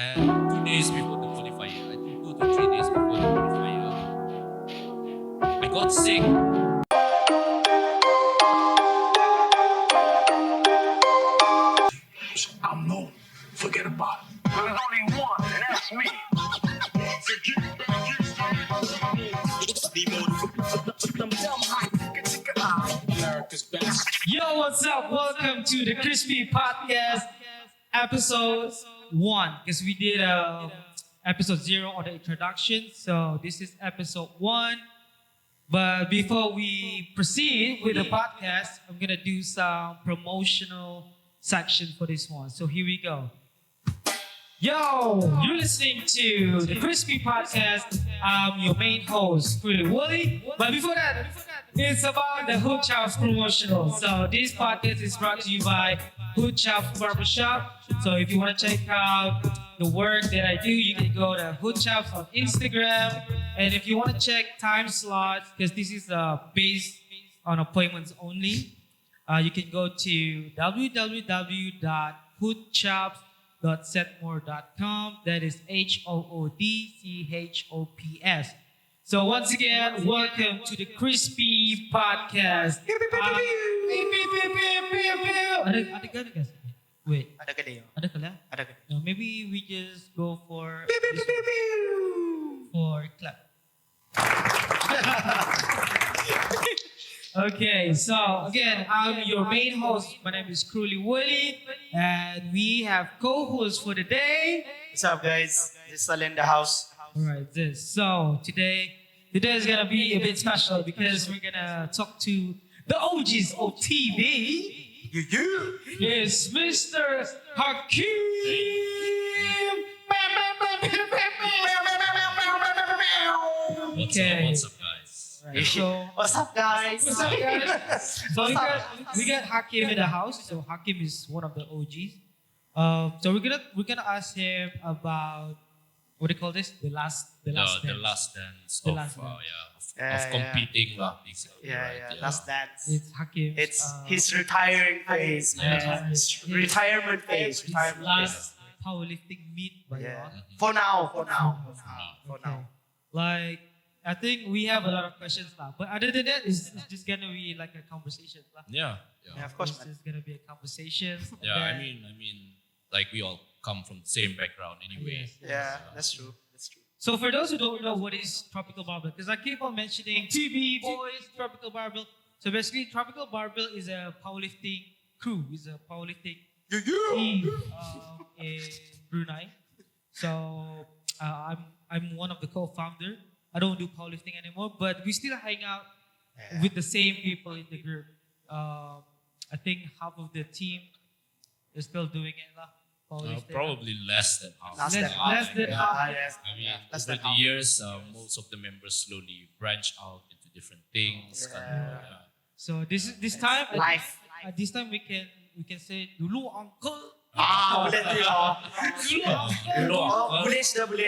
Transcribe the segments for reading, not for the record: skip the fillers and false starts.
And 2 days before the qualifier, I think 2 to 3 days before the qualifier, I got sick. I'm known. Forget about it. There's only one, and that's me. America's best. Yo, what's up? Welcome to the Crispy Podcast, episode 1. Because we did episode 0 on the introduction, so this is episode 1. But before we proceed with the podcast, I'm gonna do some promotional section for this one. So here we go. Yo, you're listening to the Crispy Podcast. I'm your main host, Pretty Wooly. But before that, it's about the hoodchops promotional. So this podcast is brought to you by Hoodchops Barbershop. So if you want to check out the work that I do, you can go to Hoodchops on Instagram. And if you want to check time slots, because this is based on appointments only, you can go to www.hoodchops.setmore.com. That is HOODCHOPS. So once again, welcome to the Crispy Podcast. Ada ka guys? Wait, Ada ka din. ada ka lang? Ada ka. No, maybe we just go for clap. Okay, so again, I'm your main host. My name is Cruelly Woolly, and we have co-hosts for the day. What's up, guys? This is Sal in the house. All right, so today is gonna be a bit special because we're gonna talk to the OGs of TV. It's Mr. Hakim. Okay. What's up, guys? Right, so What's up, guys? what's up, guys? So we got Hakim in the house. So Hakim is one of the OGs. So we're gonna ask him about what do you call this? The last The dance. last dance The of, last dance. of competing, basically. Yeah, right? yeah. Last dance. It's Hakim. It's his retiring phase, man. His retirement phase. Retirement phase. last powerlifting meet. By Yeah. God. For now. For Okay. now. Like, I think we have a lot of questions now. But other than that, it's just gonna be like a conversation. Lah. Yeah. Yeah, of course, It's man. just gonna be a conversation. Yeah, I Then- mean, like we all come from the same background anyway. Yes. Yeah, that's true. That's true. So for those who don't know what is tropical barbell, because I keep on mentioning TV boys, tropical barbell. So basically, tropical barbell is a powerlifting crew, is a powerlifting team in Brunei. So I'm one of the co-founder. I don't do powerlifting anymore, but we still hang out Yeah. with the same people in the group. I think half of the team is still doing it lah. Powerlifting. Probably less than half. Less Less- than half. less than Yeah, half. yes. I mean, Less over than the half. years, most of the members slowly branch out into different things. Yeah. So this time, Life. this time we can say dulu uncle. Boleh tu ya. Dulu Oh, boleh dah. Dulu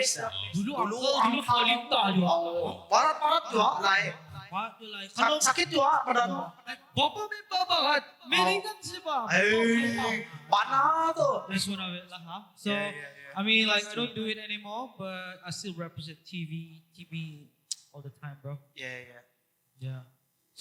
Dulu uncle, dulu powerlifter juga. Oh, parat tu like What do like? Kalau sakit tu pada tu. bapa may babahat, melingan siya. Mana tu? That's one of it lah, huh? So Yeah, yeah, yeah. I mean, like I don't do it anymore, but I still represent TV all the time, bro. Yeah. Yeah.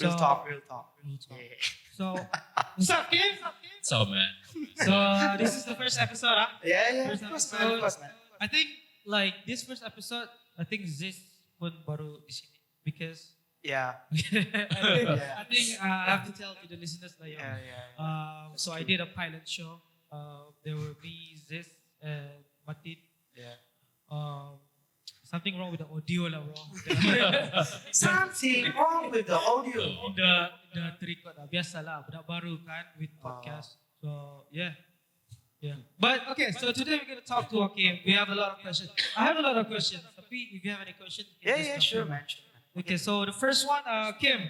Real talk. Real talk. Yeah. So, what's up, Kim? So, man. So this is the first episode, huh? Yeah. First Of course, episode. man. Of course, man. I think like this first episode, I think Ziz pun baru di sini because Yeah. I think I have to tell to the listeners that Yeah. so I did a pilot show. There were me, Ziz, and Matin. Yeah. Something wrong with the audio lah, bro. Something wrong with the audio. the record lah. Biasa lah, budak baru kan with podcast. So yeah. But okay, so today we're gonna talk to Hakim. We have a lot of questions. I have a lot of questions. Tapi if you have any questions, you can Yeah, just sure, jump in. man. Sure, man. Okay, so the first one, Kim.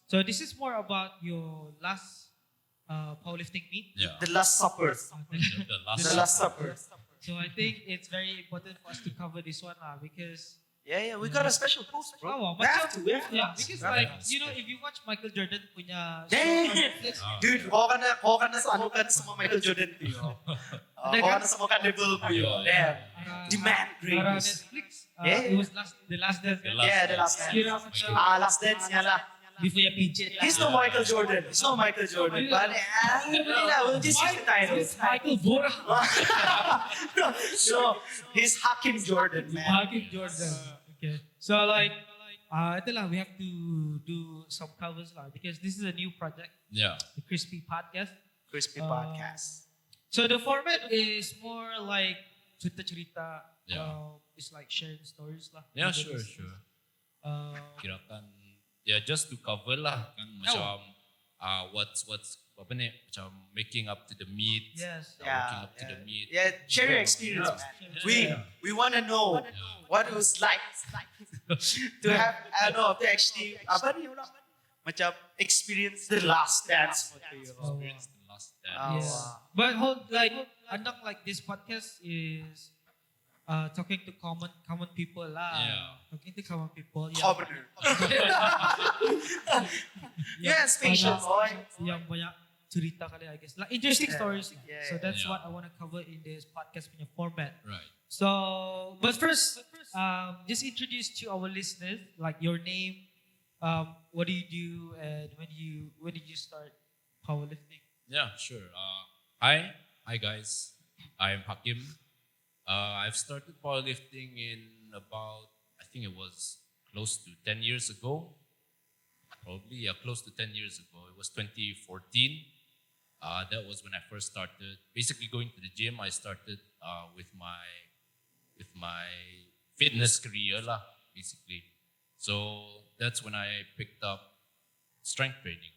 So this is more about your last powerlifting meet. Yeah. The Last Supper. The The Last Supper. So I think it's very important for us to cover this one because Yeah, we got a special post, bro. Oh, We have to. Yeah, because like if you watch Michael Jordan punya show Damn! on Netflix, Dude, kau kan sa ano kan sa mga Michael Jordan tu yo. Kau kan sa mga level mo yo. Damn. Demand para greatness. Netflix, Yeah. it was the last dance. The Last Yeah, the Dance. last dance. Kira macam Last dance niya lah. before yung PJ. He's no Michael Jordan. He's no Michael Jordan. But we'll just use the title. Michael Jordan. No, he's Hakim Jordan, man. Hakim Jordan. Okay. So like, ito lang, we have to do some covers lah because this is a new project, Yeah. the Crispy Podcast. Crispy Podcast. So the format is more like cerita-cerita. Yeah. It's like sharing stories lah. Yeah, with the sure, listeners. sure. Uh, Just to cover lah kan macam what's apa ni macam making up to the meet. Yes. Working up to the meet. Yeah, share your experience, man. We want to know what it was like to have, to actually, macam experience the last dance mo to you. Experience the last dance. Yeah. But unlike like this podcast is talking to common people lah. Yeah. Talking to common people. Commoner. Yeah, spatial boy. Yang banyak cerita kali, I guess. Like interesting stories. Yeah. So that's Yeah. what I want to cover in this podcast punya format. Right. So, but first, just introduce to our listeners, like your name, what do you do, and when did you start powerlifting? Yeah, sure. Hi guys. I'm Hakim. I've started powerlifting in about, I think it was close to 10 years ago. Probably, close to 10 years ago. It was 2014. That was when I first started. Basically, going to the gym, I started with my fitness career lah, basically. So that's when I picked up strength training.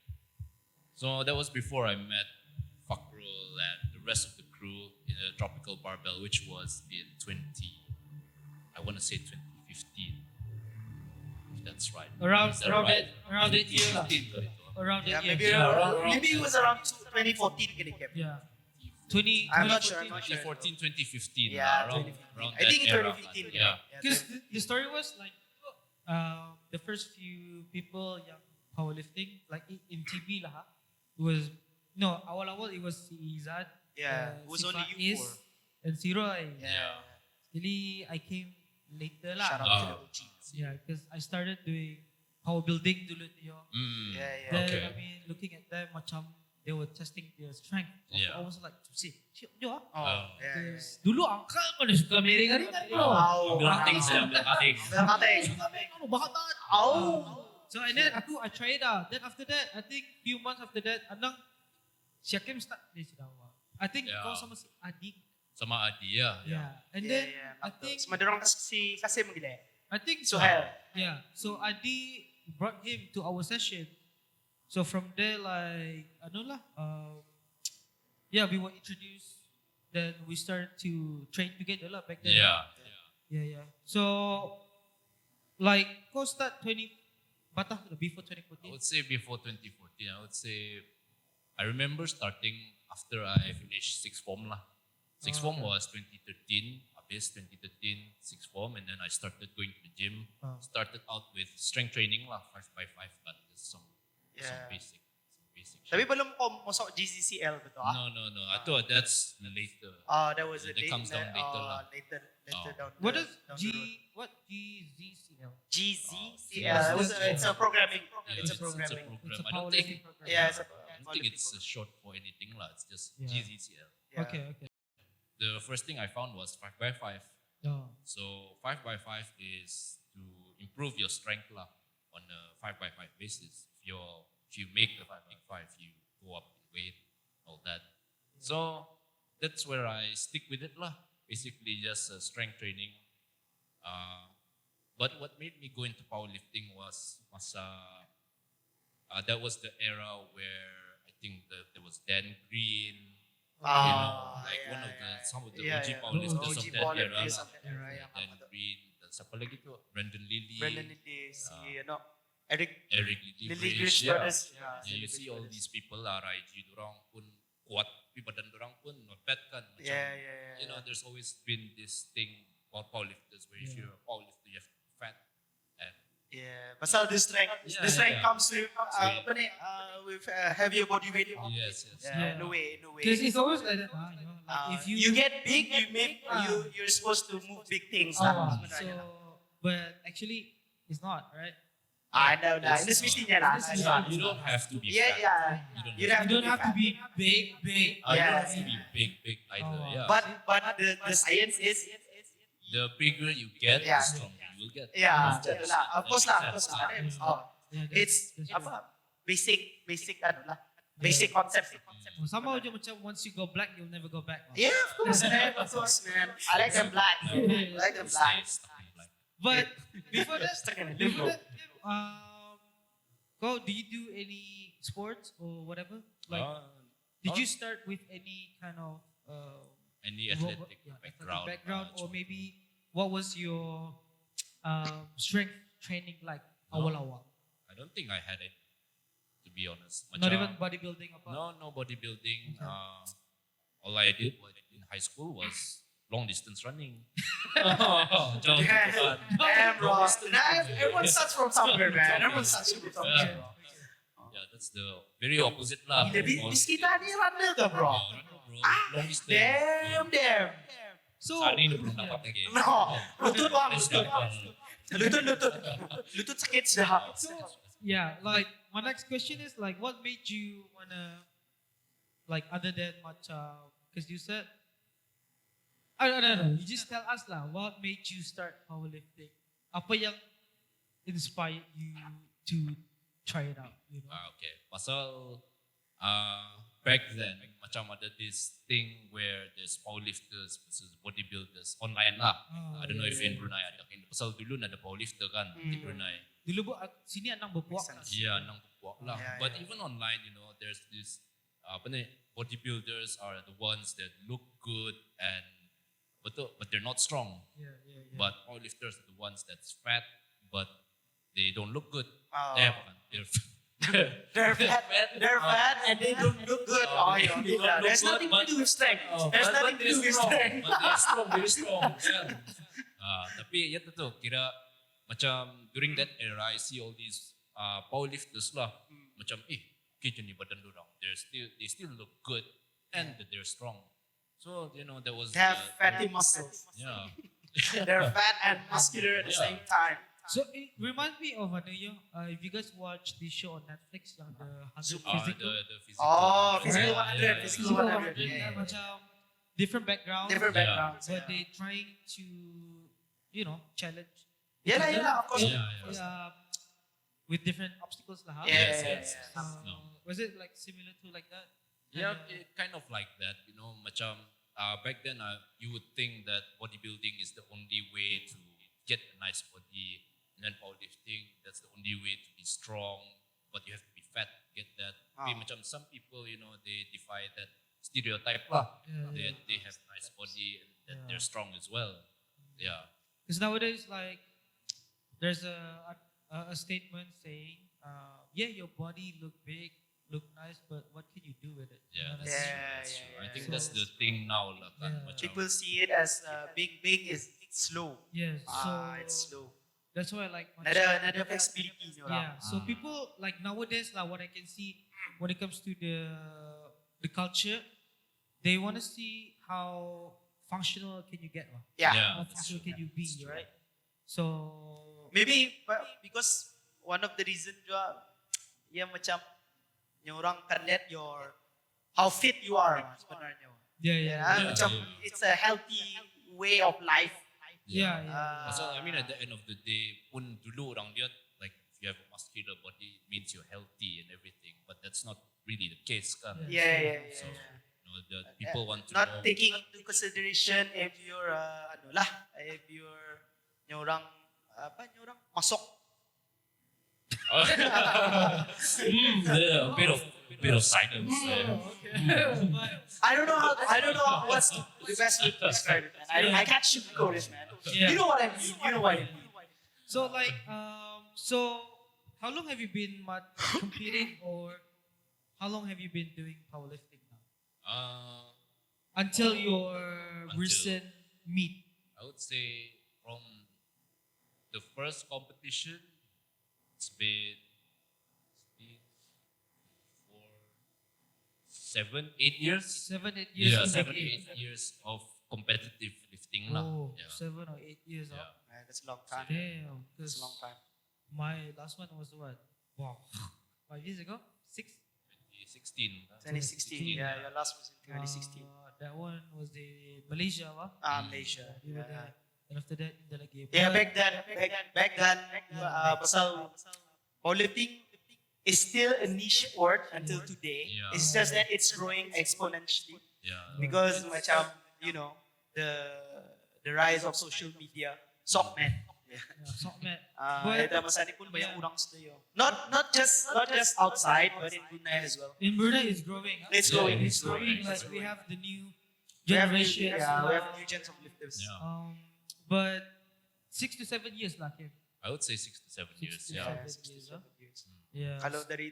So that was before I met Fakrul and the rest of the crew in a tropical barbell, which was in 2015. If that's right. Around Is that around right? that around that year lah. 2015 Around Yeah, that year. maybe it was around 2014 kini Kim. Yeah. 20. I'm not sure. 2014, 2015. Yeah, around 2015. around I think that era. 2015. Yeah. Because the story was like, the first few people yang powerlifting, like in TB lah, was no awal-awal it was si Izad, Yeah, it was si only Faiz, you four. and si Roy. Yeah. Really, I came later Shout lah. out to the OGs. Yeah, because I started doing power building dulu yo. Mm. Yeah. Then Okay. I mean, looking at them, macam they were testing their strength. Yeah. I was like, siap jo ah. Oh, yeah. Terus dulu angka mana suka miring-miringan bro. Oh, Cutting saya, cutting. Ano, bakit banget? Oh. So and then I tried it out. Then after that, I think few months after that, anang si Hakim start di Sidawa. I think Yeah. kau sama si Adik. Sama Adi ya. Yeah. And Yeah, then yeah. I think Semadurong kasi magila. I think Suhail. Yeah. So Adi brought him to our session. So from there, like ano lah, yeah, we were introduced. Then we started to train together lah back then. Yeah. Yeah. So like kau start 20 batah before I 2014. would say before 2014. I would say I remember starting after I finished sixth form lah. Sixth form was 2013. Habis 2013 sixth form, and then I started going to the gym. Started out with strength training lah, 5x5, but there's some Yeah. basic shit. Tapi belum ko mo sa GCCL ba to? No. I thought that's later. That was a That comes down later lah. later down. What the- does down the road. What GZCL? GCCL. It's a programming. Yeah, It's a programming. It's a I don't powerlifting think program. Yeah, it's a I don't think it's a short for anything lah. It's just Yeah. GZCL. Yeah. Okay. The first thing I found was 5x5. Oh. So 5x5 is to improve your strength lah on a 5x5 basis. If you make the 5x5, you go up in weight, all that. So that's where I stick with it lah. Basically just strength training. But what made me go into powerlifting was that was the era where I think there was Dan Green. One of the some of the OG powerlifters of that era. Dan Green, siapa lagi tu? Brandon Lilly, Eric Eric Lily Lilly, Rich Brothers. you see all these people lah, IG dorang pun kuat, tapi badan dorang pun not bad kan. Macam, Yeah. you know, there's always been this thing about powerlifters where if you're a powerlifter, you have to be fat and Yeah, pasal the strength, Yeah, the strength yeah. comes with apa ni, with heavier body weight. yes. Yeah, in a way. Because it's always like that. Like if You get big, you're supposed to move big things. lah, sebenarnya. But actually, it's not, right? Dah. Ini semestinya lah. You don't have to be Yeah, fat. yeah. You You don't You don't have to be big. You don't Yes. have to be big either. Oh. Yeah. But the science is, the bigger you get, Yeah. the stronger you will get. yeah, That's- of course lah. that's- It's apa? Basic ano lah. Basic concept. Somehow je macam once you go black, you'll never go back. Yeah, of course, man. Of course, man. I like them black. I like them black. Like, But before that, Stuck in a limbo. do you do any sports or whatever? Like, uh, did not you start with any kind of any what- athletic yeah, background? or maybe what was your strength training like awal-awal? I don't think I had it, to be honest. Not Macam- even bodybuilding apa? No bodybuilding. All I did in high school was long distance running. Damn, bro. Everyone starts from somewhere, man. Everyone starts from somewhere, bro. Yeah, that's the very opposite lah. Gila, bis kita ni runner ke, bro? Long distance. Damn. So, Saat ini belum dapat lagi. No. Lutut bang, It's lutut. not Lutut sakit sudah. yeah, like my next question is like, what made you wanna, like, other than macam, because you said, I don't know, you just tell us lah, what made you start powerlifting? Apa yang inspired you to try it out? You know? Okay. Pasal back then macam ada this thing where there's powerlifters versus bodybuilders online lah. Oh, I don't know if in Brunei ada. Pasal dulu ada powerlifter kan di Brunei. Dulu sini anang berpuak. Yeah, nang buat lah. Yeah, But yeah. even online, there's this apa ni, bodybuilders are the ones that look good and but they're not strong. Yeah. But powerlifters are the ones that's fat but they don't look good. Oh. Bukan. They're fat and they don't look good. Oh, yeah. They don't look There's good, nothing to but- do with strength. There's nothing to do with strength. But they're strong, very strong. Tapi ya tu kira macam during that era I see all these powerlifters lah. Macam kita ni badan dorang. They still look good and that they're strong. So there was They have fatty muscles. yeah. They're fat and muscular at the same time. So it reminds me of if you guys watch the show on Netflix, yang the 100 Physical. The physical. Oh, Right? physical Yeah, 100, yeah, physical yeah. 100. Yeah, Yeah. macam different background. Different Yeah. backgrounds. But they trying to, challenge. Yeah, of course. Yeah. With different obstacles lah. Huh? Yes, Yeah. yes. No. Was it like similar to like that? Yeah, And, it kind of like that, macam back then you would think that bodybuilding is the only way to get a nice body, and then powerlifting, that's the only way to be strong, but you have to be fat to get that. Tapi macam some people, they defy that stereotype lah. Yeah. They have nice body and that they're strong as well. Yeah. Because nowadays, like, there's a statement saying, your body look big, look nice, but what can you do with it? Yeah, You know, that's like- true. That's true. I think So- that's the thing now lah kan. Yeah. Macam, People see it as big is slow. Yes. So It's slow. that's why like Another flexibility. Yeah. So people like nowadays, like what I can see when it comes to the culture, they want to see how functional can you get, Yeah. Yeah. how functional can you be, right? So Maybe because one of the reason juga, yang macam yang orang can let how fit you are sebenarnya. yeah. Macam it's a healthy way of life. Yeah. So I mean, at the end of the day, pun dulu orang lihat like if you have a muscular body, it means you're healthy and everything. But that's not really the case, kan? Yeah. So the people want to Not know. taking into consideration if you're if you're nyorang masok. A bit of silence. I don't know what's the best way to describe it, man. I can't sugarcoat it, man. Yeah. You know what I mean. So like so how long have you been competing, or how long have you been doing powerlifting now? Until your recent meet. I would say from the the first competition, it's been for 7, 8 years. 7, 8 years. Yeah, in the 7, game. 8 years of competitive lifting lah. Oh, Yeah. 7 or 8 years. Yeah. Man, that's a long time. Damn. That's 'cause a long time. My last one was what? Wow. 5 years ago? 6? 2016. 2016. Yeah, your last was in 2016. That one was the Malaysia, wah. Malaysia. We were there. And after that, in the lagi. Yeah, back then, pasal powerlifting is still a niche sport until today. Yeah. It's just that it's growing exponentially Yeah. because macam the rise of social media, Sockman. Yeah, Sockman. Dah masa ni pun banyak orang setuju. Not just outside, but in Brunei as well. In Brunei, it's growing. Huh? It's growing. Yeah, It's growing. Like we have the new We have generation. we have new gens of lifters. Yeah. But 6 to 7 years lah, Kim. I would say 6 to 7 years. 6 to Yeah. 7 6 to years, 7 years. Yeah. Kalau dari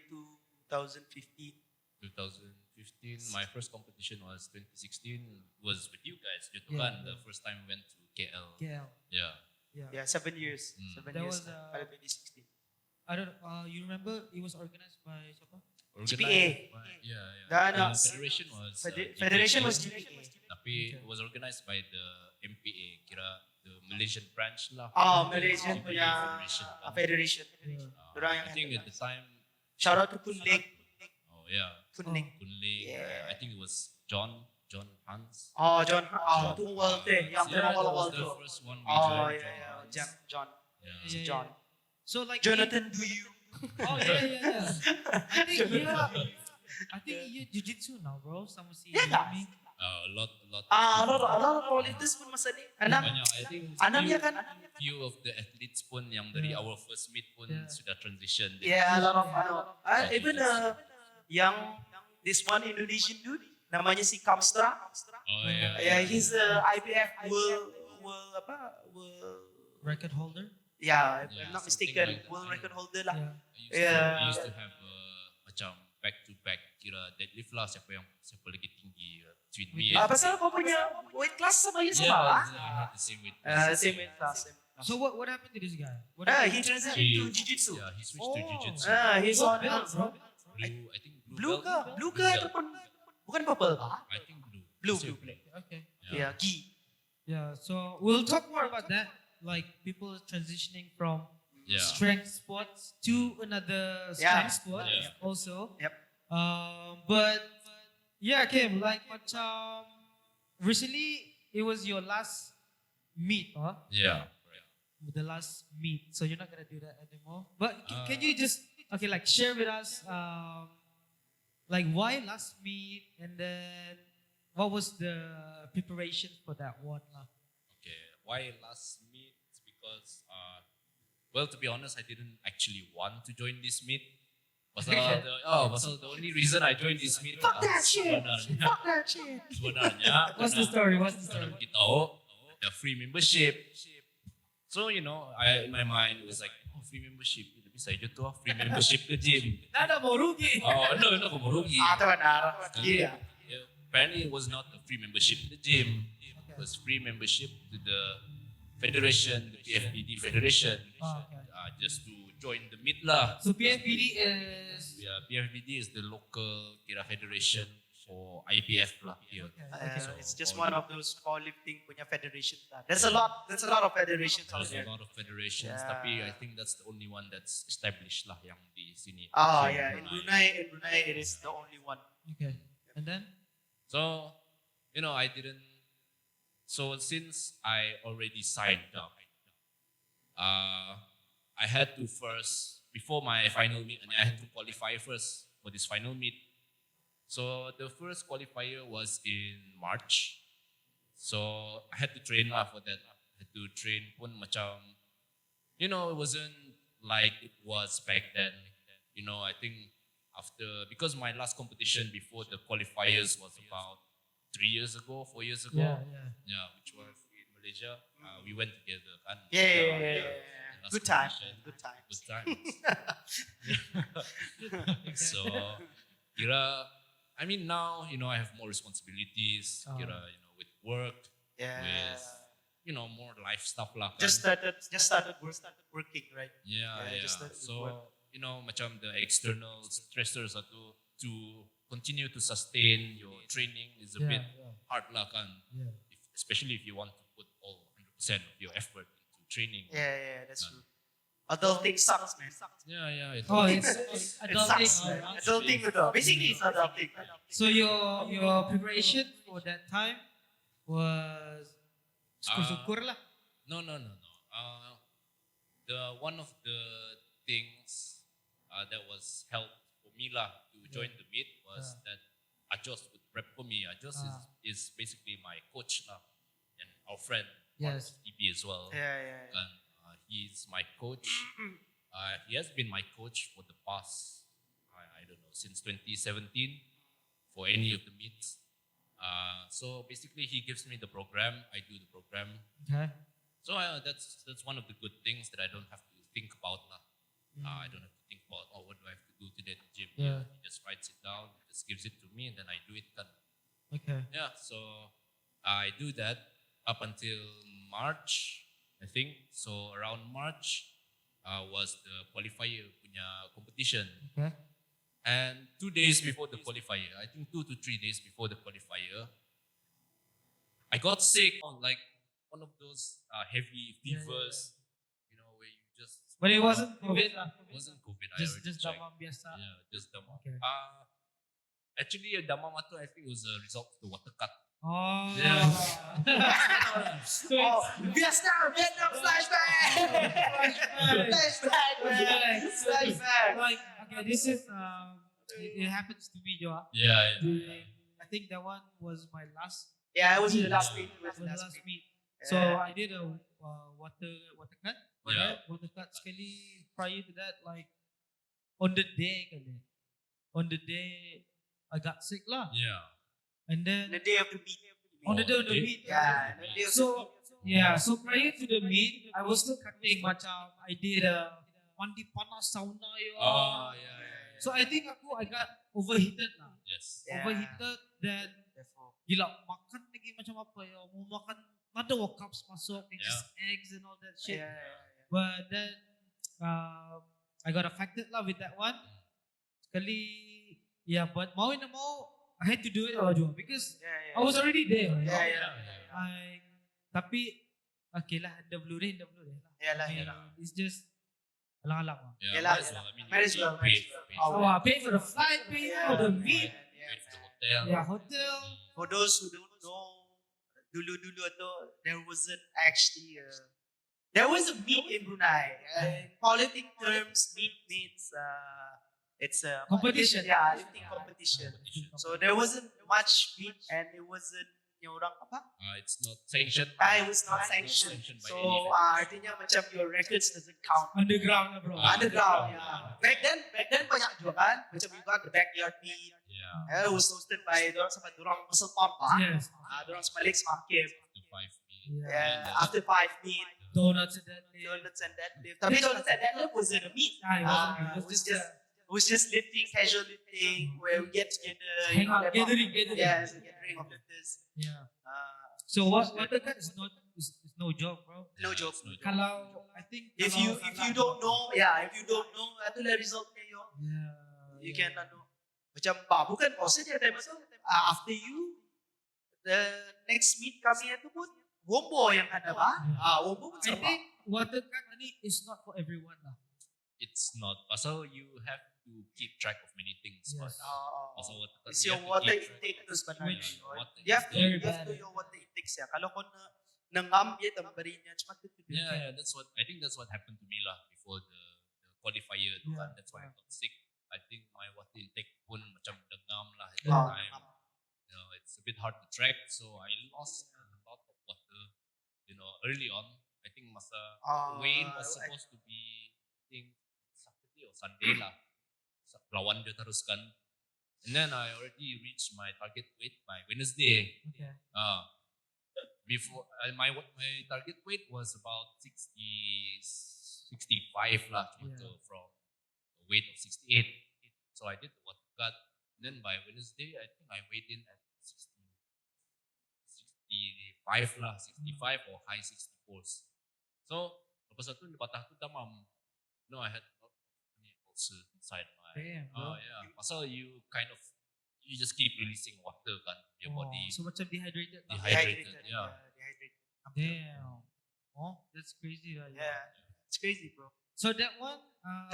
2015, 2015, my first competition was 2016. Was with you guys. Gitu Yeah, kan, yeah. the first time we went to KL. KL. Yeah. yeah, 7 years. 7 That years. was, Pada 2016. I don't you remember it was organized by siapa? Organized GPA. by- Yeah, yeah. Dan, The federation was Federation GPA. was GPA. Tapi it was organized by the MPA, kira the Malaysian branch lah. Malaysian GPA punya Federation. federation. Yeah. Dorang yang I think at the time, shout out to Kunling. oh yeah, Kunling. Kunling. Yeah. I think it was John Hans. John. Tu Walter. Yang Yeah, that awal-awal was the tu. first one we Oh, joined. yeah. John. Yeah. Si Yeah, John. So like Jonathan, do you? Oh yeah. I think you jiu-jitsu now, bro. Sama si Yeah. Yami. A lot. A lot of powerlifters pun masa ni. Banyak, I think Anamnya kan? few of the athletes pun yang dari our first meet pun Yeah. sudah transition. Yeah, a lot of even yang this one Indonesian dude namanya si Kamstra. Oh yeah. Yeah, he's the IBF world Record holder. yeah, if Yeah, I'm not something mistaken, like that. world record holder lah. Yeah. I used to have macam back to back kira deadlift lah, siapa lagi tinggi between me and Pasal kau punya weight class sama ya sama yeah, lah. I had the same weight. Same weight class. So what happened to this guy? What He happened? transitioned to jiu-jitsu. Yeah, he switched to jiu-jitsu. He's on belt, bro. Blue, I think blue belt. ke ataupun bukan purple kah? I think blue. Blue. Okay. Yeah. Yeah, gi. Yeah. So we'll talk more about that. Like people transitioning from Yeah. strength sports to another Yeah. strength sport Yeah. also. Yep. But yeah, Kim, like macam recently it was your last meet, huh? Yeah. The last meet, so you're not gonna do that anymore. But can you just like share with us, like why last meet, and then what was the preparation for that one? Okay. Why last meet? Because well, to be honest, I didn't actually want to join this meet. Pasal the only reason I joined this meet Fuck that shit. sebenarnya What's the story? What's the story? karena kita tahu ada free membership. So in my mind it was like, free membership. Tapi saya je tu free membership ke gym. Nada mau rugi. No, aku mau rugi. Tu benar. Yeah. Apparently it was not a free membership to the gym. It was free membership to the federation, the PFPD federation. Okay. Just to join the meet lah. So PFPD is Yeah, PFPD is the local kira federation for IPF lah here. It's just one of those powerlifting punya federation. There's a lot of federations out There's a there. lot of federations, Yeah. tapi I think that's the only one that's established lah yang di sini. Yeah, in Brunei it is the only one. okay. And then So, I didn't. So since I already signed up, I had to first, before my final meet, and I had to qualify first for this final meet. So the first qualifier was in March. So I had to train lah for that. I had to train pun macam, it wasn't like it was back then. I think because my last competition before the qualifiers was about 4 years ago. yeah. Yeah, which was in Malaysia. We went together. Kan? Yeah. Last Good time. competition. Good time. Good times. So, now, I have more responsibilities, with work, Yeah. with more life stuff lah. Just kan. started working, right? Yeah, Yeah, yeah. just started So, work. macam the external stressors to continue to sustain your training is a bit hard lah kan. Yeah. Especially if you want to put all 100% of your effort into training. Yeah, that's true. Adulting sucks, man. Yeah. Oh, it's It adulting. sucks. Oh, Adulting, basically it's adulting. So your preparation for that time was syukur-syukur lah. No. The one of the things that was help for me lah to join the meet was that Ajos would prep for me. Ajos is basically my coach lah, and our friend, part Yes. of TB as well. Yeah. And he's my coach. He has been my coach for the past, I don't know, since 2017 for any of the meets. So basically, he gives me the program. I do the program. Okay. So that's one of the good things that I don't have to think about lah. I don't have to think about what do I have to do today at the gym. Yeah. He just writes it down, just gives it to me, and then I do it. Kan. Okay. Yeah, so I do that up until March, I think. So around March was the qualifier punya competition. Okay. And 2 days before the qualifier, I think 2 to 3 days before the qualifier, I got sick on like one of those heavy fevers, where you just... But it wasn't COVID lah. It wasn't COVID. Just I already checked. damam biasa. Yeah, just damam. Okay. Actually, damam itu I think it was a result of the water cut. Oh. Yeah. So Oh, it's Vietnam flashback! Flashback, man! Flashback! like okay, this is it happens to me, Joa. Yeah. I think that one was my last. Yeah, it was the last meet. Was the last meet. So I did a water cut. Yeah. Water cut sekali prior to that, like on the day I got sick lah. Yeah. And then The day of the meet. on the day of the Okay. meet, Yeah, the day of the So so prior to the meet, I was still cutting macam I did a mandi panas sauna yo. Oh, yeah. So I think I got overheated lah. Yes. Yeah. Overheated, then Therefore, gila makan lagi macam apa ya, mau makan ada cups masuk, and just eggs and all that shit. yeah. But then I got affected lah with that one. Sekali, yeah, but mau na mau, I had to do it lah juga because I was already there. Yeah. Tapi okay lah, dah blur lah. Yeah lah. It's just alang-alang lah. Yeah, Yeah lah, might as well. I mean, might as you well, pay, might as well. pay Oh, for So I paid for the flight, paid for the meet, pay for the hotel. yeah, hotel. For those who don't know, dulu tu, there wasn't actually there was a meet in Brunei. In powerlifting terms, meet means it's a Competition. Yeah, lifting competition. So there wasn't much meet, and it wasn't yung orang apa? It's not sanctioned. It was not sanctioned. Sanctioned by So any artinya macam your records doesn't count. Underground lah bro. Underground, yeah. Back then banyak juga kan. Macam you got the backyard meet. Yeah. It was hosted by dorang sama dorang muscle pump lah. Yes. Dorang sama Lex Markim. The 5 meet. Yeah, after 5 meet, Donuts and that. donuts and deadlift. Tapi donuts and deadlift wasn't a meet. It It was just lifting, casual lifting, where we get together. Hang out, gathering. Yeah, it's a gathering of lifters. Yeah. So water cut is no joke, bro. No joke. Kalau I think If you don't know, itu lah resultnya yo. Yeah. You can macam bukan proses dia time tu. After you, the next meet kami itu pun wombo yang ada ba? Wombo pun I sama. think water cut ni is not for everyone lah. It's not. Also, you have to keep track of many things. Yes. But also, It's your water intake tu sebenarnya. Which- You have to Very you have bad. to your water intake siya. Kalau kau nangam dia tambarinya cepat tu. Yeah, I think that's what happened to me lah before the qualifier tu kan. That's why I got sick. I think my water intake pun macam dengam lah at that time. It's a bit hard to track, so I lost a lot of water. Early on, I think masa weigh-in was supposed to be, I think Saturday or Sunday lah. Lawan dia teruskan. And then I already reached my target weight by Wednesday. Okay. Before my target weight was about 65 lah, Yeah. from a weight of 68. So I did the water cut. Then by Wednesday, I think I weighed in at 60 65 lah, 65 or high 64s. So, lepas tu patah tu damam. I had ulcer inside my. Damn, bro. Yeah. Pasal you just keep releasing water kan your body. So macam dehydrated lah. Dehydrated, yeah. Dehydrated. Damn. Oh, that's crazy lah. Yeah. It's crazy, bro. So that one.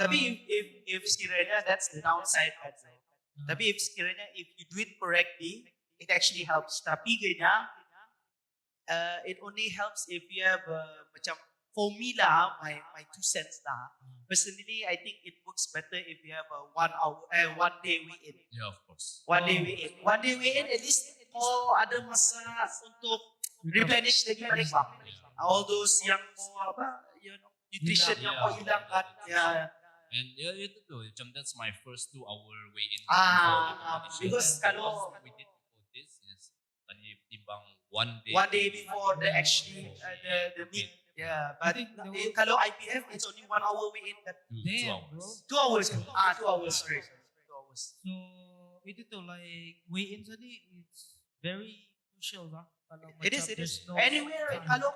Tapi if sekiranya that's the downside kan. Tapi if sekiranya if you do it correctly, it actually helps. Tapi kayaknya it only helps if you have macam for me lah, my 2 cents lah. Personally, I think it works better if you have a 1 day weigh-in. Yeah, of course. 1 day weigh-in. 1 day weigh-in at least kau ada masa untuk replenish lagi balik bang. All those yang kau nutrition yang kau hilangkan. Yeah. And itu tu, macam that's my first 2-hour weigh-in. Because kalau we did before this is tadi timbang 1 day. 1 day before the actually the meet. Yeah, but kalau IPF it's only 1 hour weigh-in. Damn, bro. 2 hours. 2 hours. Sorry. 2 hours. So itu tu like weigh-in tadi it's very crucial lah. It is. Anywhere, kalau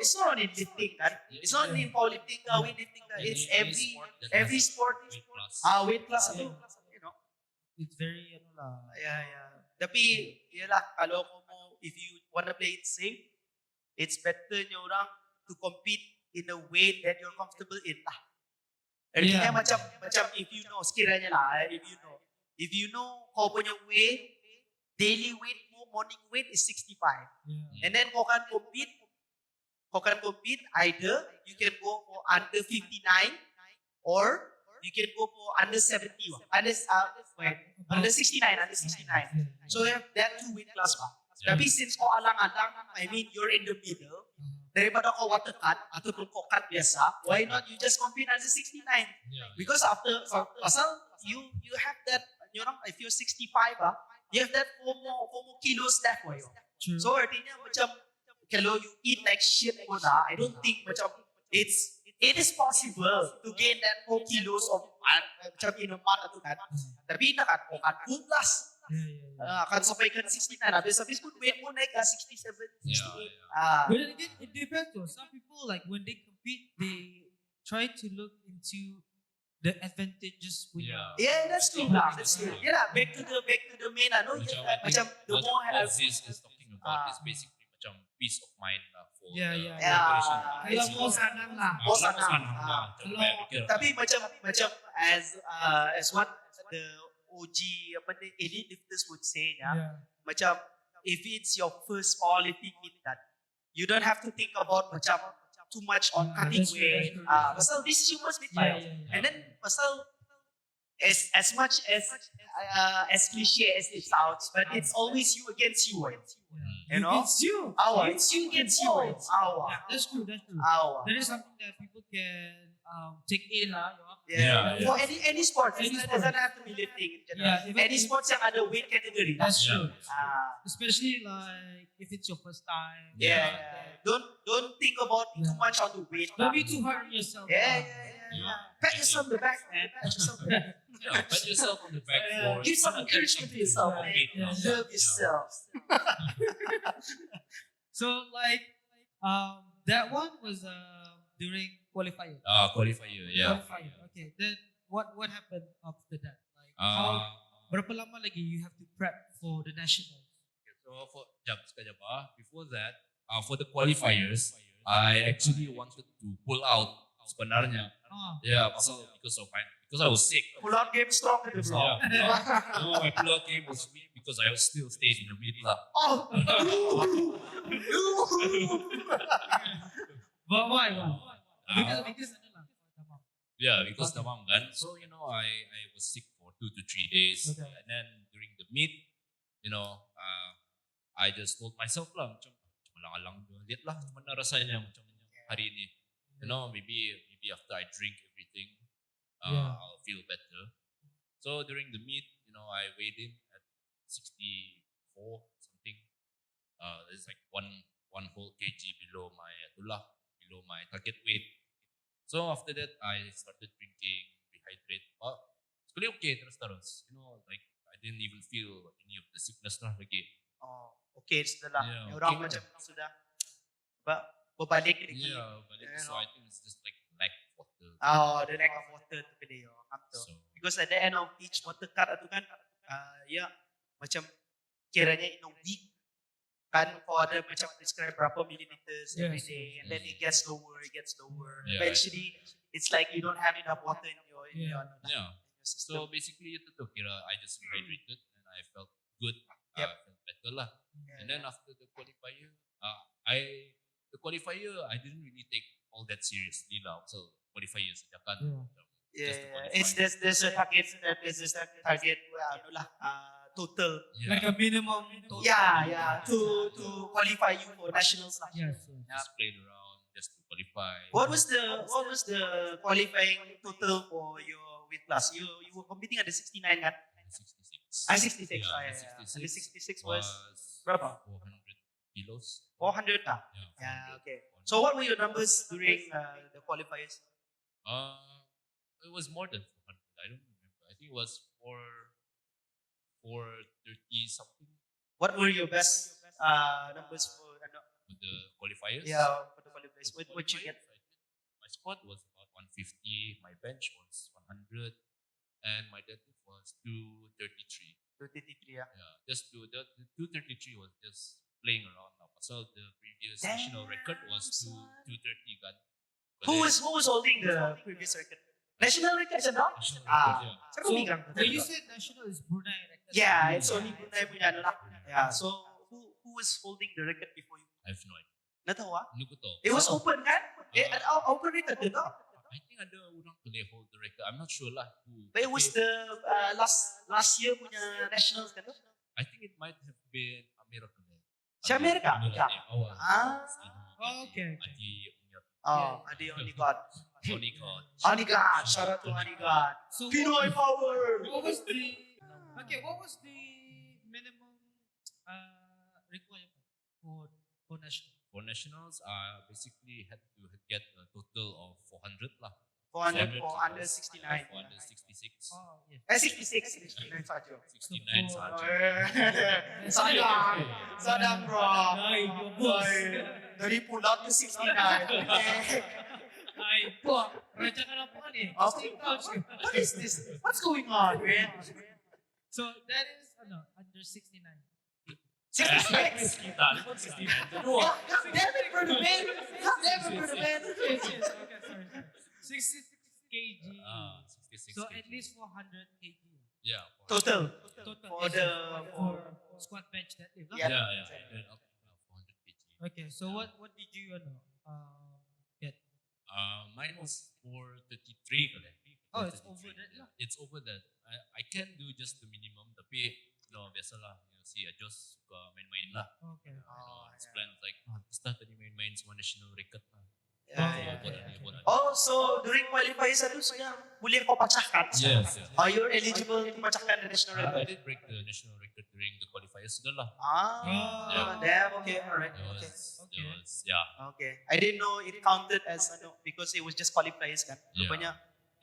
it's not only lifting kan. It's not only powerlifting ka, weightlifting ka. It's every sport. Weight class tu. It's very Yeah. Tapi yalah kalau mo if you wanna play it safe, it's better nyo orang to compete in a way that you're comfortable in lah. Artinya macam if you know sekiranya lah, if you know kau punya weight, daily weight mo, morning weight is 65. And then kau can compete either you can go for under 59 or you can go for under 70. Under 69. So you have that 2 weight class ba. Tapi since kau alang-alang, I mean you're in the middle, daripada kau water cut ataupun kau cut biasa, why not you just compete under 69? Because after you have that, if you're 65 you have that 4 more kilos left for you. True. So artinya macam kalau you eat like shit pula, I don't think macam it is possible to gain that 4 kilos of macam in a month atau kan. Tapi nak cut full plus. Akan sampai ke 69. Habis pun weight mo naik ke 67, 68. But then again, it depends though. Some people like when they compete, they try to look into the advantages punya. Yeah, that's true lah. Yeah, back to the main macam the more this is talking about is basically macam peace of mind lah for preparation. Kalau mau sanang lah. Tapi macam as what the OG elite lifters would say macam if it's your first powerlifting meet that you don't have to think about macam too much on cutting weight. Pasal this is your first meet and then pasal as much as cliche as it sounds, but it's always you against you. You know? It's you. It's you against you. That's true. That is something that people can take in lah. For any sport, it doesn't have to be lifting in general. Any sports yang ada weight category. That's true. Especially like if it's your first time. Don't think about too much on the weight. Don't be too hard on yourself. Pat yourself on the back, man. Pat yourself on the back. Pat yourself on the back. Give some encouragement to yourself, man. Love yourself. So like that one was during qualifier. Qualifier, yeah. Qualifier. Okay. Then what happened after that? Like how berapa lama lagi you have to prep for the nationals? So before that, for the qualifiers, I actually wanted to pull out sebenarnya. Because I was sick. Pull out game strong to the floor. My pull out game was weak because I was still staying in the middle. But why? Because because damam kan. So I was sick for 2 to 3 days, and then during the meet, I just told myself lah, macam alang-alang lihat lah mana rasanya macam hari ini. Maybe after I drink everything, I'll feel better. So during the meet, I weighed in at 64 something. It's like one whole kg below my target weight. So after that, I started drinking dehydrate. Sekali okay terus. Like I didn't even feel any of the sickness lah lagi. okay sudah lah. Yeah, Orang okay macam lah. sudah berbalik lagi. Yeah, but You so know. I think it's just like lack of water. Oh, the lack of water tu benda yo. So Because at the end of each water cut tu kan, ya macam kiranya in a week kan for the macam prescribe berapa milliliters every Yes, day, yes, and then it gets lower. Yeah, Eventually, it's like you don't have enough water in your yeah. system. So basically itu tuh kira I just hydrated and I felt good. Yep. I felt better lah. Yeah, And then after the qualifier, the qualifier I didn't really take all that seriously lah. So qualifier saja kan. Yeah. Just to qualify. It's there's a target ano lah, total. Yeah. Like a minimum. Total. Yeah, to qualify you for nationals lah. Yes. Just played around just to qualify. What was the qualifying total for your weight class? You were competing at the 69 kan? 66. 66. Yeah, Oh, yeah. the And the 66 was was berapa? 400 kilos. 400 lah. Yeah. Yeah, okay. So what were your numbers during the qualifiers? It was more than 400. I don't remember. I think it was 430 something What were your best numbers for with the qualifiers. for the qualifiers? What you get? My squat was about 150. My bench was 100, and my deadlift was 233. 233 yeah. Yeah, just the 233 was just playing around now. So the previous Damn, national record was son. 230 kan. But Who then- was holding the previous record? National record siya, no? National Ah. record, yeah. Siapa So pegang? when you said national is Brunei record. Yeah, it's only Brunei punya ano lah. Yeah, so who was holding the record before you? I have no idea. Nggak tahu ah. Ano ko to? It was open kan? Open record tu, no? I think ada orang boleh hold the record. I'm not sure lah who. But it was the last year punya nationals kan tu? I think it might have been America. Si Amerika? Amerika. Ah. Oh, okay. Adi Umyat. Oh, Adi only God. Only God. Only God. Shout out to Only God. So Pinoy power. what was the minimum requirement for national? For nationals, basically had to get a total of 400 lah. 400 for under 69. For under 66. Oh, yes. 66. 69 saja. 69 saja. Sadang bro. Ay, your boss. Dari pulau ke 69. Ay, po. Raja ka na po kan eh. Oh. What is this? What's going on, man? So that is under 69. 66. Kita, 69. Damn it, brother, man. Damn it, brother, man. Yes. Okay, sorry. 66 kg. 66 So kg. at least 400 kg. Yeah. Total. Total. For the squat bench deadlift. Yeah. Yeah. Then up to 400 kg. Okay, so what did you get? Mine was 433 kali. Oh, it's 433. over that lah. It's over that. I can do just the minimum, tapi biasalah. Si Ajos suka main-main lah. Okay. His plan is like, basta tadi main-main semua national record lah. Yeah. Oh, so during qualifiers itu sudah boleh kau pecahkan? Yes. Are you eligible to pecahkan the national I record? did break the national record during the qualifiers sudah lah. Ah, damn. Okay, alright. It Okay. was, yeah. Okay. I didn't know it counted as because it was just qualifiers kan. Yeah. Rupanya.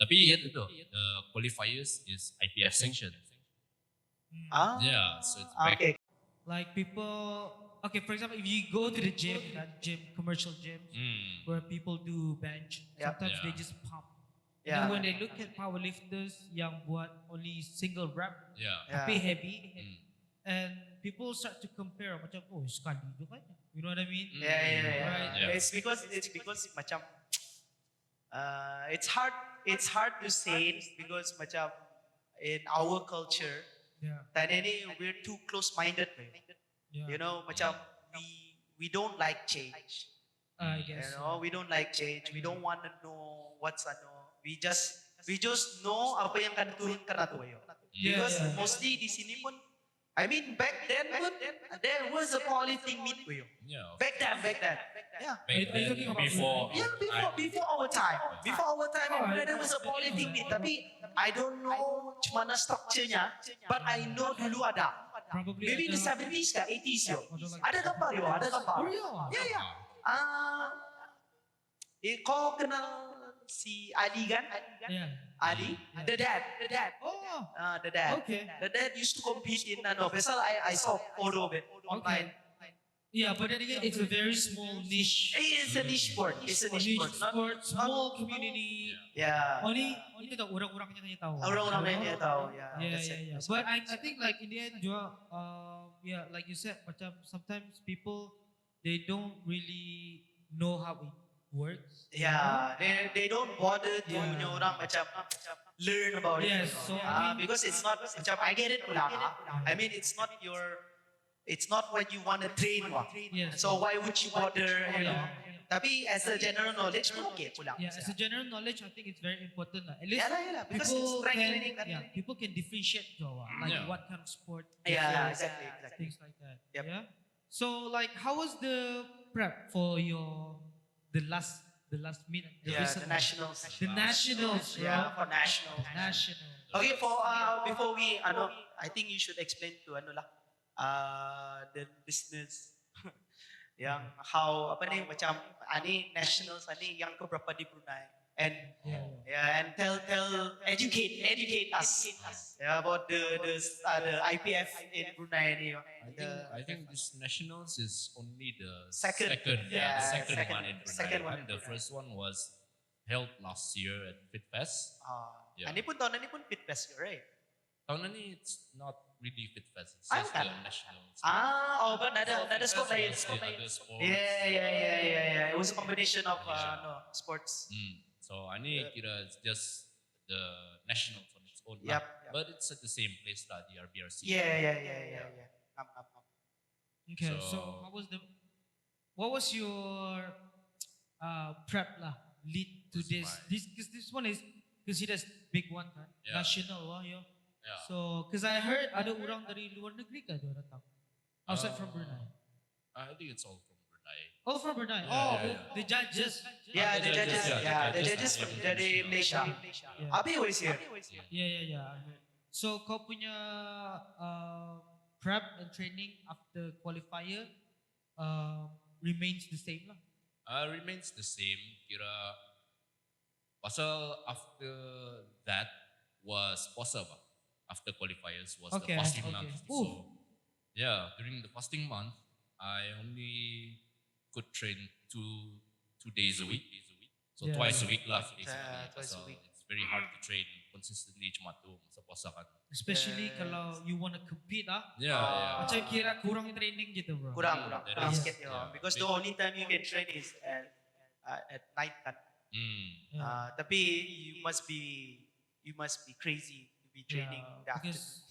Tapi itu tuh, the qualifiers is IPF sanctioned. Ah. Yeah, so it's back. Okay. Like people, okay, for example, if you go to the gym, commercial gyms, where people do bench, Yeah. sometimes they Yeah. just pump. Yeah. And when they look at powerlifters yang buat only single rep, Yeah. tapi heavy, Mm. and people start to compare macam, oh sekali tu kan, you know what I mean? Yeah. Right. Yeah. It's because macam it's hard to say because macam in our culture Yeah. tadi ni we're too close-minded. Yeah. You know, macam we don't like change. I You guess. know, we don't like change. We don't want to know what's We just know apa yang akan turunkan atau ayo. Yeah, Because yeah. mostly di sini pun, I mean back then pun there was a powerlifting meet with you. Yeah. Back then. Yeah. Back Are you then, talking about before. Yeah, before our time. Before our time, there was a powerlifting meet. Tapi I don't know macam mana structure-nya, but I know dulu ada. Probably Maybe in the ada- 70s ke 80s yo. Atau like- Ada gambar yo, ada gambar. Oh, yeah. Yeah. Kau kenal si Ali kan? Yeah. Ali? The dad. Oh, The dad. okay. The dad used to compete in biasa I saw photo of it online. Yeah, but then again, it's a very small niche. It's a niche sport. It's a niche sport. Sport, small community. Yeah. Only itu dah orang-orang yang tahu. Orang-orang lain dia tahu. Yeah, That's yeah, it. yeah. That's But it. I think like in the end juga, yeah, like you said, macam sometimes people they don't really know how it works. Yeah, they don't bother to punya orang macam learn about it. Yes, so I mean- because it's not macam I get it pula. I mean it's not what you want to train wah. Yes. So why would you bother? You know? Yeah. Tapi as a general knowledge pun okay pula. Yeah, as a general knowledge, I think it's very important. At least Yalah, because it's people strength can, training. yeah, people can differentiate Jawa, like Yeah. what kind of sport. it Yeah, is, exactly. things like that. Yep. Yeah. So like, how was the prep for the last meet? Yeah, recent the one? nationals. The nationals, bro. Yeah, for nationals. Nationals. Okay, for before we I think you should explain to the listeners yang how apa ni macam ani nationals ani yang keberapa di Brunei and and tell educate us about the IPF in Brunei ni. I think this nationals is only the Second. the second Second- one in Brunei. second one in And the Brunei. first one was held last year at FitFest. Yeah. Ani pun tahun ni pun fit fest, right? Tahun ini it's not really FitFest. It's Ah, just bukan? the nationals. But ada sport lain. It's the other sports. Yeah. It was a combination of sports. So ini kira it's just the nationals on its own. Yep. But it's at the same place lah, the RBRC. Yeah. Okay. So, So- what was your prep lah lead to this? Because this one is considered big one kan? Yeah. National lah, yo. Yeah. So, because I heard ada orang dari luar negeri kan dia datang. Outside from Brunei. I think it's all from Brunei. Oh, from Brunei. Yeah. The judges. Yeah, the judges. yeah, The the judges judges dari Malaysia. Yeah. Abi always here. Yeah. I heard. So, kau punya prep and training after qualifier remains the same lah. Remains the same. Kira pasal after that was puasa ba? After qualifiers was Okay, the fasting okay. month. Ooh. So yeah, during the fasting month, I only could train two days a week. So Yeah. twice a week lah. Twice a week. It's very hard to train consistently cuma tu masa puasa kan. Especially kalau you want to compete ah. Yeah. Macam kira kurang training gitu bro. Kurang Yeah. sikit Yeah. Because the only time you can train is at night kan. Yeah. Tapi you must be crazy to be training the afternoon. Because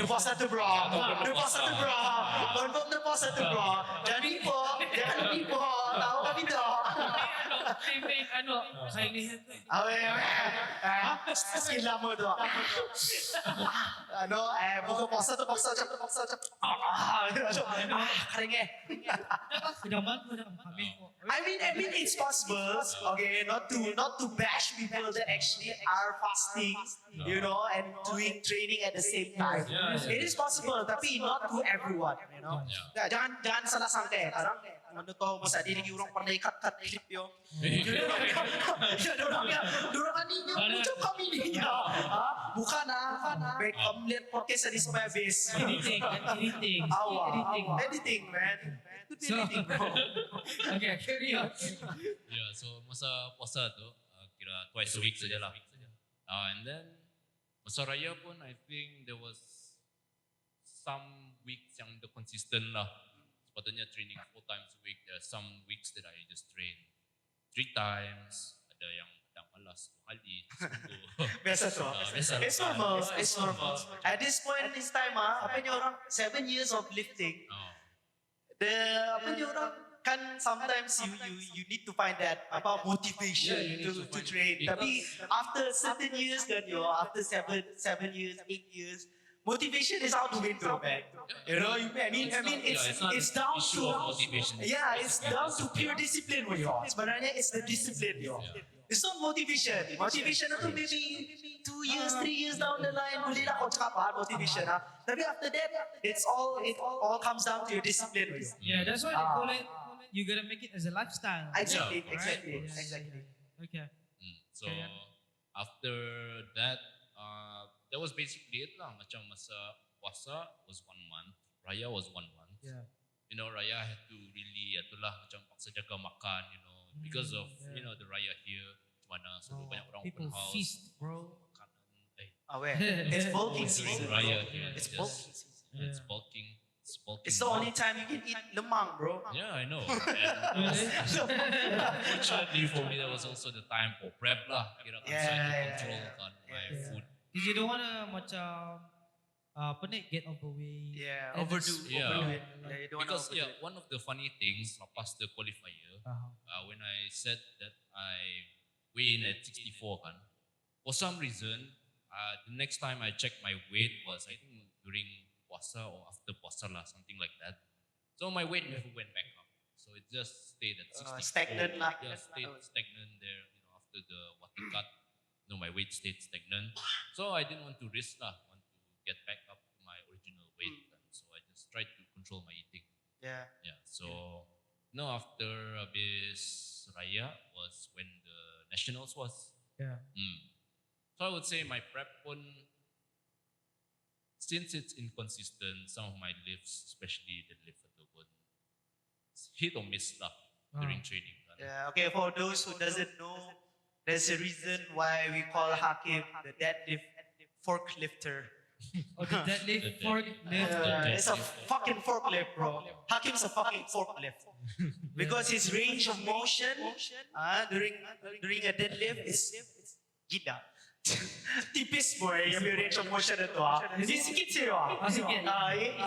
Puasa tu bro. Puasa tu bro. Confirm na puasa tu bro. Jangan nipo. Tahu kami tu. kainihan to. Skill mo tu. Buka puasa tu paksa. Kering eh. Kedaman ko na kami. I mean, it's possible. Okay, not to bash people that actually are fasting, and doing training at the same time. It is possible, tapi not to everyone. Jangan salah sangka. Parang ano to, masa di lagi orang pernah cut clip yo. Dorang aninya macam kami ni. Bukan baik lihat podcast di semua habis. Editing. Editing, man. Itu editing, bro. Okay, carry on. Yeah, so masa puasa tu kira twice a week saja lah. And then masa raya pun I think there was some weeks yang the consistent lah. Sepatutnya training 4 times a week. There are some weeks that I just train 3 times. Ada yang kadang malas 2 kali, seminggu. Biasa tu. Biasa. It's normal. At this point in this time, apa ni orang 7 years of lifting. Oh. Apa ni orang kan sometimes you need to find that about motivation to train. Tapi after certain years kan after 7 years, 8 years, motivation is out the window, man. I mean it's down issue to of motivation. it's down to pure discipline yo. Sebenarnya it's the discipline yo. It's not motivation. Motivation itu maybe 2 years, 3 years down the line, boleh lah kau cakap motivation Tapi after that, it all comes down to your discipline yo. Yeah, that's why they call it. You gotta make it as a lifestyle. Exactly. Okay. So after that, that was basically it lah. Macam masa puasa was 1 month, raya was 1 month. Yeah. Raya I had to really itulah macam paksa jaga makan, because of the Raya here macam mana selalu banyak orang People open house, feast, bro. makanan, Where? It's bulking during season. Raya here, It's just- bulking season. It's bulking. It's bulking. It's the only time you can eat lemang, bro. Yeah, I know. And unfortunately for me, that was also the time for prep lah. So I had to control on my food. Because you don't wanna macam get overweight. Yeah, And overdo it's- Yeah. overdo it. like- Yeah, you don't want Because to overdo it. one of the funny things lepas the qualifier, when I said that I weigh in at 64 kan, for some reason, the next time I checked my weight was I think during puasa or after puasa lah, something like that. So my weight never went back up. So it just stayed at 64. Stagnant lah. Yeah, stayed stagnant there. After the water cut, my weight stayed stagnant. So I didn't want to risk lah, want to get back up to my original weight. So I just tried to control my eating. Yeah. Yeah. So after habis Raya was when the nationals was. Yeah. So I would say my prep pun, since it's inconsistent, some of my lifts, especially the lift atau pun, hit or miss lah during training. Kan. Yeah. Okay, for those who doesn't know, there's a reason why we call Hakim the deadlift forklifter. Or the deadlift, forklift. It's a fucking forklift, bro. Hakim's a fucking forklift. Because his range of motion during a deadlift is gila. Tipis boy yung range of motion na to. Hindi sikit siya. Sikit.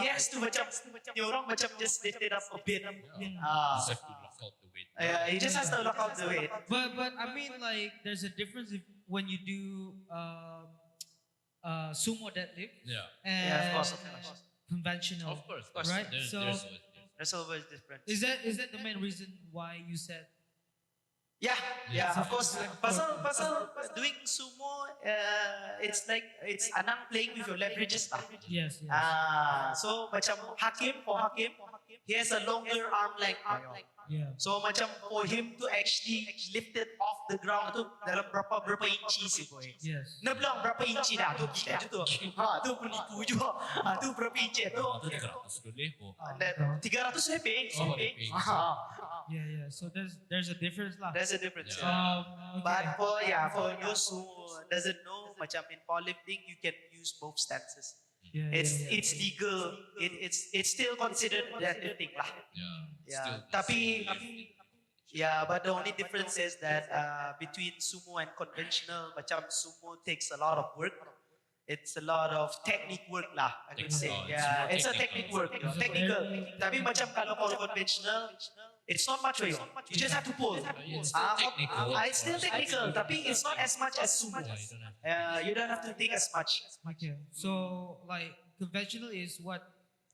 He has to macam, yung orang macam just lift it up a bit. Just have to lock out the weight. He just has to lock out the weight. But I mean, like, there's a difference when you do sumo deadlift Yeah. and Yeah, of course. conventional. Of course. Right? There's So- always difference. There's always different. Is that the main reason why you said? Yeah, of course. Pasal doing sumo, it's like it's anang playing with your leverages lah. Yes. So macam Hakim, he has a longer arm length. Yeah. So macam for him to actually lift it off the ground tu dalam berapa inci sih boy. Yes. Na bilang berapa inci dah tu gila je tu. Tu penipu juga. Tu berapa inci tu? Itu 300 dulu. 300 lebih. lebih. Yeah. So there's a difference lah. There's a difference. Yeah. Okay. But for those who doesn't know, macam in powerlifting, you can use both stances. Yeah, It's legal. It's still considered deadlifting lah. Yeah. Tapi but the only difference is that between sumo and conventional, macam sumo takes a lot of work. It's a lot of technique work lah, I would say. It's Yeah, more it's a technical. technique work, technical. Tapi macam kalau for conventional, it's not much way. You just have to pull. It's still technical. It's still technical, tapi it's not as much as sumo. You don't have to think as much. Okay. So like conventional is what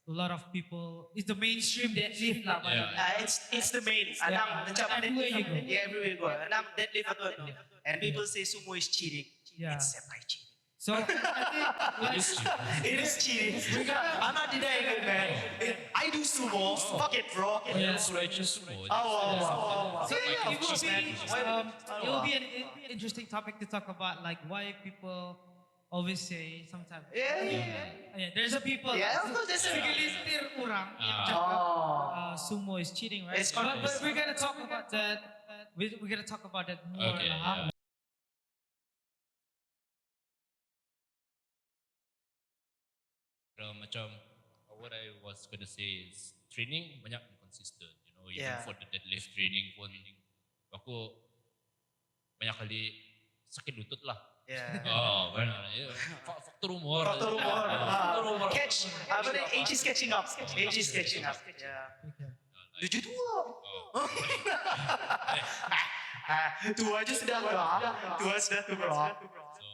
a lot of people is the mainstream deadlift lah. Yeah. It's the main. Anang macam Everywhere you go. Yeah, everywhere you go. Anang deadlift atau ano. And people say sumo is cheating. Yeah. It's semi-cheating. So I think like, It is cheating. I'm not denying it, man. I do sumo. Fuck it, bro. That's what I choose for. so Yeah, it will of course, be man. it will be an interesting topic to talk about, like why people always say sometimes. Yeah. There's a people. Yeah, of course, there's a- Segelintir orang yang Ah. cakap sumo is cheating, right? It's But we're gonna talk about that. We're gonna talk about that more. Okay. lah. Yeah. Macam what I was gonna say is training banyak inconsistent. Even Yeah. for the deadlift training pun aku banyak kali sakit lutut lah. Yeah. Oh, benar. Ya. Faktor umur. Faktor umur. Faktor umur. Catch. Apa ni? Age is catching up. Age is catching up. Yeah. Okay. 72. Oh. Tua aja sudah bro. Tua sudah tu bro. So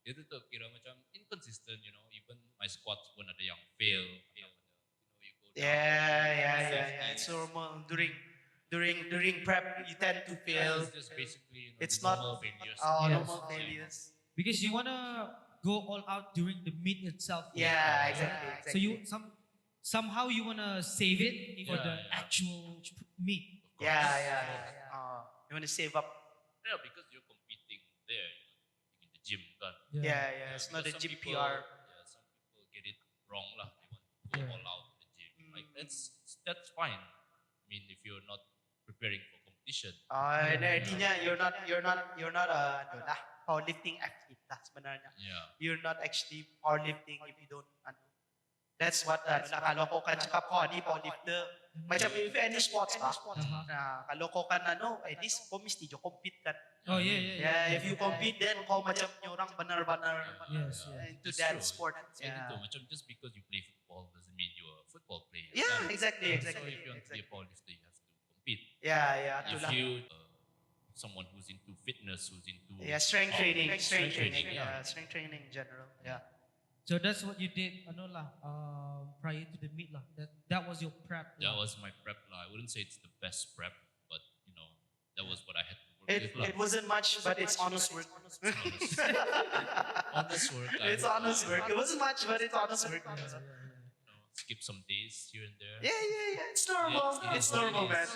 itu tuh kira macam inconsistent, even my squats pun ada yang fail. You go down. Yeah. It's normal. During prep, you tend to fail. It's just basically It's the not normal failures. normal failures. Because you wanna go all out during the meet itself. Yeah, exactly. So you somehow you wanna save it for the Yeah. actual meet. Yeah. You want to save up. Yeah, because you're competing there, in the gym kan. Yeah. It's not a Because some gym people- PR. Yeah, some people get it wrong lah. They want to go Yeah. all out in the gym. Like that's that's fine. I mean, if you're not preparing for competition, Intinya you're not ano lah, powerlifting athlete lah sebenarnya. yeah, You're not actually powerlifting if you don't ano. That's what kalau kau kan cakap di powerlifter. Macam if any sports pa. Kalau kau kan at least kau mesti jo compete kan. Oh yeah. If you compete then kau macam orang benar-benar Yes. into It's that true. sport. And itu, macam just because you play football doesn't mean you're a football player. Yeah, kan? exactly. So if you want to be a powerlifter, you have to compete. Yeah, If itulah. you someone who's into fitness, who's into Strength training, strength training, yeah. strength training in general. Yeah. So that's what you did, prior to the meet lah. That was your prep. That lah. was my prep lah. I wouldn't say it's the best prep, but that was what I had to work with lah. It wasn't much, but it's honest work. Honest work. It's honest work. It wasn't much, but it's honest work. Skip some days here and there. Yeah. It's normal. Yeah, It's normal, man.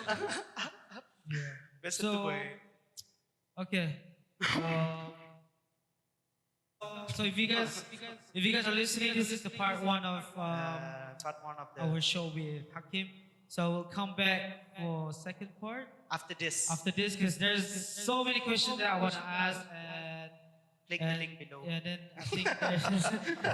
Yeah. Best So- of the way. Okay. So if you guys are listening, this is the part one of Part one of our the. show with Hakim. So we'll come back for second part After this, after this because there's so many questions that I want to ask and click the link below. yeah, then I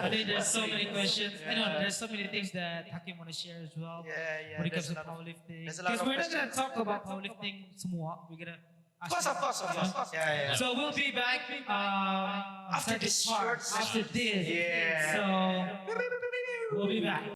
think there's so many questions. There's so many things that Hakim want to share as well. Yeah. When it comes There's to a lot of- powerlifting, there's a lot because of we're not gonna questions. talk about powerlifting semua. We're gonna Of course. Yeah. So we'll be back after this part. After this. Yeah. So we'll be back.